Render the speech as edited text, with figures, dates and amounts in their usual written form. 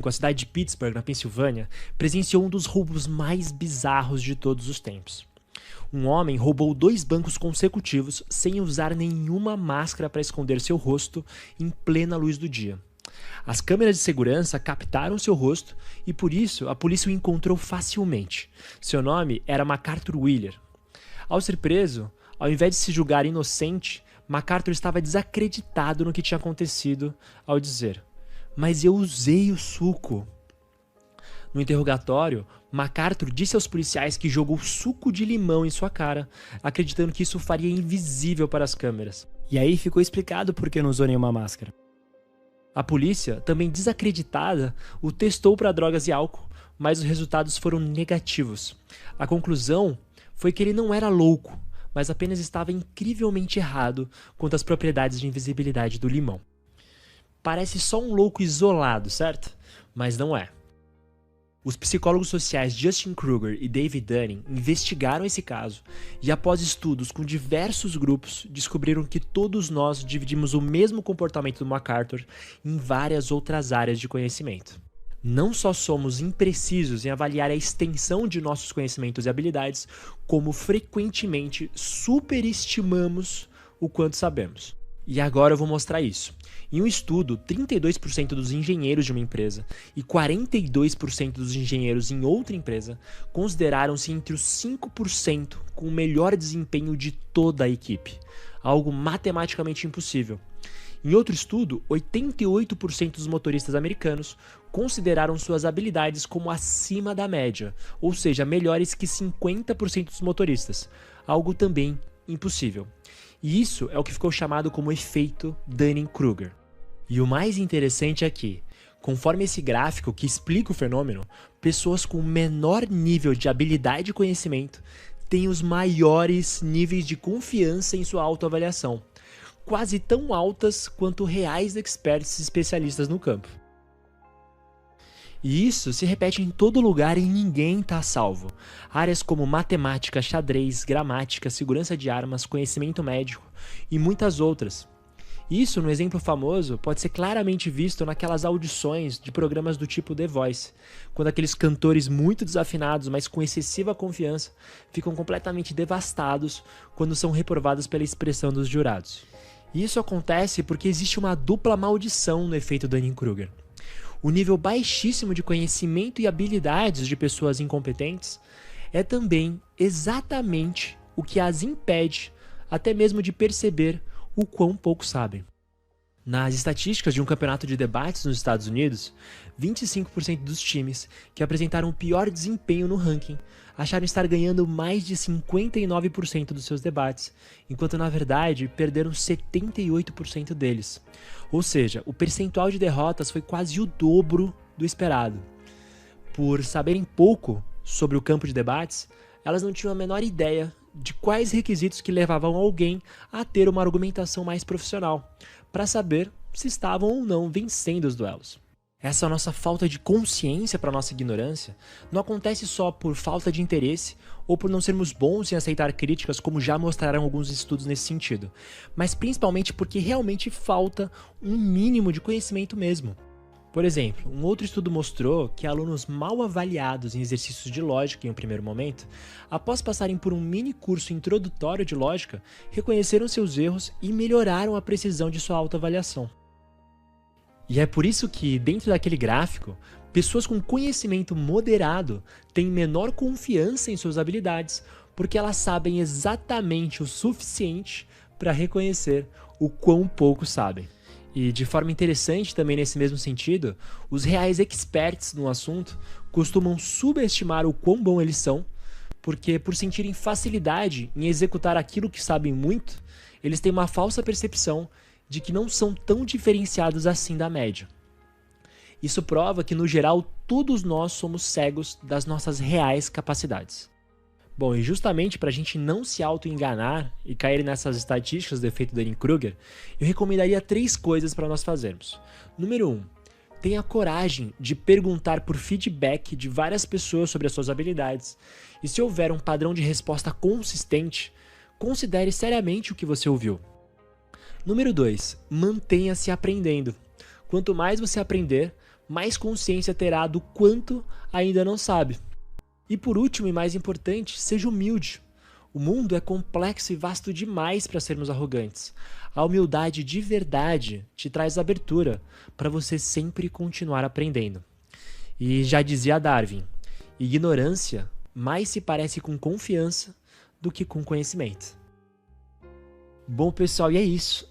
com a cidade de Pittsburgh, na Pensilvânia, presenciou um dos roubos mais bizarros de todos os tempos. Um homem roubou 2 bancos consecutivos sem usar nenhuma máscara para esconder seu rosto em plena luz do dia. As câmeras de segurança captaram seu rosto e, por isso, a polícia o encontrou facilmente. Seu nome era MacArthur Wheeler. Ao ser preso, ao invés de se julgar inocente, MacArthur estava desacreditado no que tinha acontecido ao dizer: "Mas eu usei o suco." No interrogatório, MacArthur disse aos policiais que jogou suco de limão em sua cara, acreditando que isso faria invisível para as câmeras. E aí ficou explicado por que não usou nenhuma máscara. A polícia, também desacreditada, o testou para drogas e álcool, mas os resultados foram negativos. A conclusão foi que ele não era louco, mas apenas estava incrivelmente errado quanto às propriedades de invisibilidade do limão. Parece só um louco isolado, certo? Mas não é. Os psicólogos sociais Justin Kruger e David Dunning investigaram esse caso e, após estudos com diversos grupos, descobriram que todos nós dividimos o mesmo comportamento do MacArthur em várias outras áreas de conhecimento. Não só somos imprecisos em avaliar a extensão de nossos conhecimentos e habilidades, como frequentemente superestimamos o quanto sabemos. E agora eu vou mostrar isso. Em um estudo, 32% dos engenheiros de uma empresa e 42% dos engenheiros em outra empresa consideraram-se entre os 5% com o melhor desempenho de toda a equipe, algo matematicamente impossível. Em outro estudo, 88% dos motoristas americanos consideraram suas habilidades como acima da média, ou seja, melhores que 50% dos motoristas, algo também impossível. E isso é o que ficou chamado como efeito Dunning-Kruger. E o mais interessante é que, conforme esse gráfico que explica o fenômeno, pessoas com menor nível de habilidade e conhecimento têm os maiores níveis de confiança em sua autoavaliação, quase tão altas quanto reais experts e especialistas no campo. E isso se repete em todo lugar e ninguém está salvo. Áreas como matemática, xadrez, gramática, segurança de armas, conhecimento médico e muitas outras. Isso, no exemplo famoso, pode ser claramente visto naquelas audições de programas do tipo The Voice, quando aqueles cantores muito desafinados, mas com excessiva confiança, ficam completamente devastados quando são reprovados pela expressão dos jurados. E isso acontece porque existe uma dupla maldição no efeito Dunning-Kruger. O nível baixíssimo de conhecimento e habilidades de pessoas incompetentes é também exatamente o que as impede até mesmo de perceber o quão pouco sabem. Nas estatísticas de um campeonato de debates nos Estados Unidos, 25% dos times que apresentaram o pior desempenho no ranking acharam estar ganhando mais de 59% dos seus debates, enquanto na verdade perderam 78% deles. Ou seja, o percentual de derrotas foi quase o dobro do esperado. Por saberem pouco sobre o campo de debates, elas não tinham a menor ideia de quais requisitos que levavam alguém a ter uma argumentação mais profissional, para saber se estavam ou não vencendo os duelos. Essa nossa falta de consciência para nossa ignorância não acontece só por falta de interesse ou por não sermos bons em aceitar críticas, como já mostraram alguns estudos nesse sentido, mas principalmente porque realmente falta um mínimo de conhecimento mesmo. Por exemplo, um outro estudo mostrou que alunos mal avaliados em exercícios de lógica em um primeiro momento, após passarem por um mini curso introdutório de lógica, reconheceram seus erros e melhoraram a precisão de sua autoavaliação. E é por isso que, dentro daquele gráfico, pessoas com conhecimento moderado têm menor confiança em suas habilidades, porque elas sabem exatamente o suficiente para reconhecer o quão pouco sabem. E de forma interessante também nesse mesmo sentido, os reais experts no assunto costumam subestimar o quão bom eles são, porque por sentirem facilidade em executar aquilo que sabem muito, eles têm uma falsa percepção de que não são tão diferenciados assim da média. Isso prova que, no geral, todos nós somos cegos das nossas reais capacidades. Bom, e justamente para a gente não se auto-enganar e cair nessas estatísticas do efeito Dunning-Kruger, eu recomendaria 3 coisas para nós fazermos. Número 1, tenha coragem de perguntar por feedback de várias pessoas sobre as suas habilidades, e se houver um padrão de resposta consistente, considere seriamente o que você ouviu. Número 2, mantenha-se aprendendo. Quanto mais você aprender, mais consciência terá do quanto ainda não sabe. E por último e mais importante, seja humilde. O mundo é complexo e vasto demais para sermos arrogantes. A humildade de verdade te traz abertura para você sempre continuar aprendendo. E já dizia Darwin, ignorância mais se parece com confiança do que com conhecimento. Bom, pessoal, e é isso.